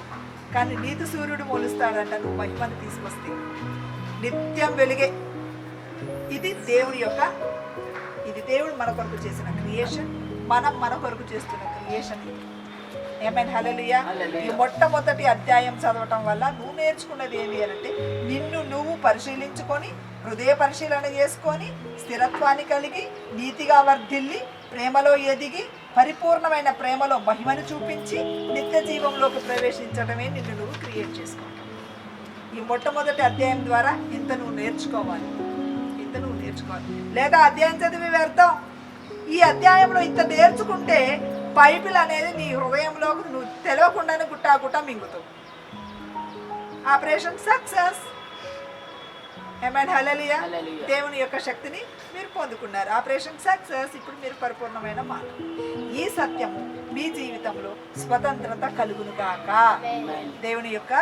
కానీ నీతి సూర్యుడు మొలుస్తాడంట నువ్వు మహిమను తీసుకొస్తే. నిత్యం వెలుగే. ఇది దేవుని యొక్క, ఇది దేవుడు మన కొరకు చేసిన క్రియేషన్, మనం మన కొరకు చేస్తున్న క్రియేషన్. ఆమేన్, హల్లెలూయా. ఈ మొట్టమొదటి అధ్యాయం చదవటం వల్ల నువ్వు నేర్చుకున్నది ఏంటి అంటే, నిన్ను నువ్వు పరిశీలించుకొని, హృదయ పరిశీలన చేసుకొని, స్థిరత్వాన్ని కలిగి, నీతిగా వర్ధిల్లి, ప్రేమలో ఎదిగి, పరిపూర్ణమైన ప్రేమలో మహిమను చూపించి నిత్య జీవంలోకి ప్రవేశించడమే నిన్ను నువ్వు క్రియేట్ చేసుకుంటావు. ఈ మొట్టమొదటి అధ్యాయం ద్వారా ఇంత నువ్వు నేర్చుకోవాలి, ఇంత నువ్వు నేర్చుకోవాలి. లేదా అధ్యాయం చదివి వ్యర్థం. ఈ అధ్యాయంలో ఇంత నేర్చుకుంటే బైబిల్ అనేది నీ హృదయంలోకి నువ్వు తెలియకుండానే గుట్టా మింగుతావు. Operation success. ఆమేన్, హల్లెలూయా. దేవుని యొక్క శక్తిని మీరు పొందుకున్నారు. Operation success. ఇప్పుడు మీరు పరిపూర్ణమైన మాట. ఈ సత్యము మీ జీవితంలో స్వతంత్రత కలుగును గాక. దేవుని యొక్క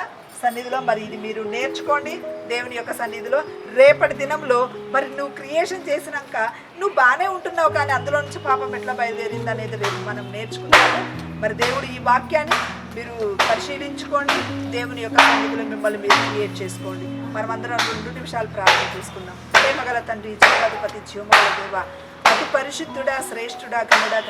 సన్నిధిలో మరి ఇది మీరు నేర్చుకోండి. దేవుని యొక్క సన్నిధిలో రేపటి దినంలో మరి నువ్వు క్రియేషన్ చేసినాక నువ్వు బాగానే ఉంటున్నావు, కానీ అందులో నుంచి పాపం ఎట్లా బయలుదేరింది అనేది రేపు మనం నేర్చుకుంటాము. మరి దేవుడు ఈ వాక్యాన్ని మీరు పరిశీలించుకోండి. దేవుని యొక్క సన్నిధిలో మిమ్మల్ని మీరు క్రియేట్ చేసుకోండి. మనమందరం 2 నిమిషాలు ప్రార్థన చేసుకుందాం. ప్రేమగల తండ్రి, జీవాధిపతి, జీవముల దేవ, అతి పరిశుద్ధుడా, శ్రేష్ఠుడా,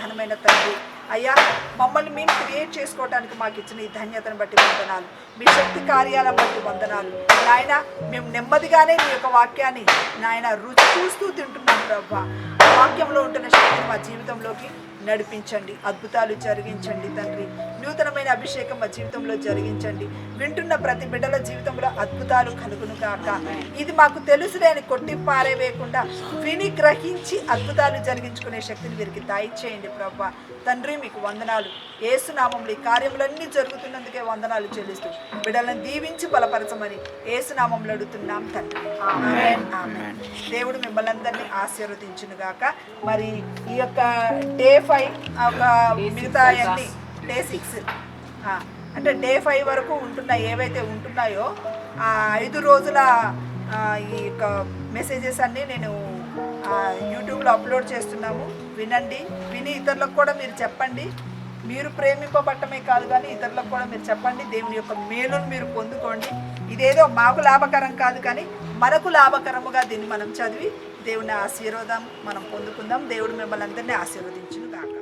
ఘనమైన తండ్రి, అయ్యా మమ్మల్ని మేము క్రియేట్ చేసుకోవడానికి మాకు ఇచ్చిన ఈ ధన్యతను బట్టి వందనాలు, మీ శక్తి కార్యాలను బట్టి వందనాలు నాయన. మేము నెమ్మదిగానే మీ యొక్క వాక్యాన్ని నాయన రుచి చూస్తూ తింటున్నాం ప్రభా. ఆ వాక్యంలో ఉంటున్న శక్తిని మా జీవితంలోకి నడిపించండి, అద్భుతాలు జరిగించండి తండ్రి. నూతనమైన అభిషేకం మా జీవితంలో జరిగించండి. వింటున్న ప్రతి బిడ్డల జీవితంలో అద్భుతాలు కలుగును కాక. ఇది మాకు తెలుసులే అని కొట్టి పారేవేయకుండా విని గ్రహించి అద్భుతాలు జరిగించుకునే శక్తిని వీరికి దయచేయండి ప్రభా. తండ్రి మీకు వందనాలు. యేసు నామములో ఈ కార్యములన్నీ జరుగుతున్నందుకే వందనాలు చెల్లిస్తూ బిడ్డలను దీవించి బలపరచమని యేసు నామములో అడుగుతున్నాం తండ్రి. ఆమేన్, ఆమేన్. దేవుడు మిమ్మల్ని అందరినీ ఆశీర్వదించును గాక. మరి ఈ యొక్క డే 5 ఒక మిగతా అన్ని డే 6 అంటే డే 5 వరకు ఉంటున్నాయి, ఏవైతే ఉంటున్నాయో ఆ 5 రోజుల ఈ యొక్క మెసేజెస్ అన్నీ నేను యూట్యూబ్లో అప్లోడ్ చేస్తున్నాము. వినండి, విని ఇతరులకు కూడా మీరు చెప్పండి. మీరు ప్రేమింపబట్టమే కాదు కానీ ఇతరులకు కూడా మీరు చెప్పండి. దేవుని యొక్క మేలును మీరు పొందుకోండి. ఇదేదో మాకు లాభకరం కాదు కానీ మనకు లాభకరముగా దీన్ని మనం చదివి దేవుని ఆశీర్వాదం మనం పొందుకుందాం. దేవుడు మిమ్మల్ని అందరినీ ఆశీర్వదించును గాక.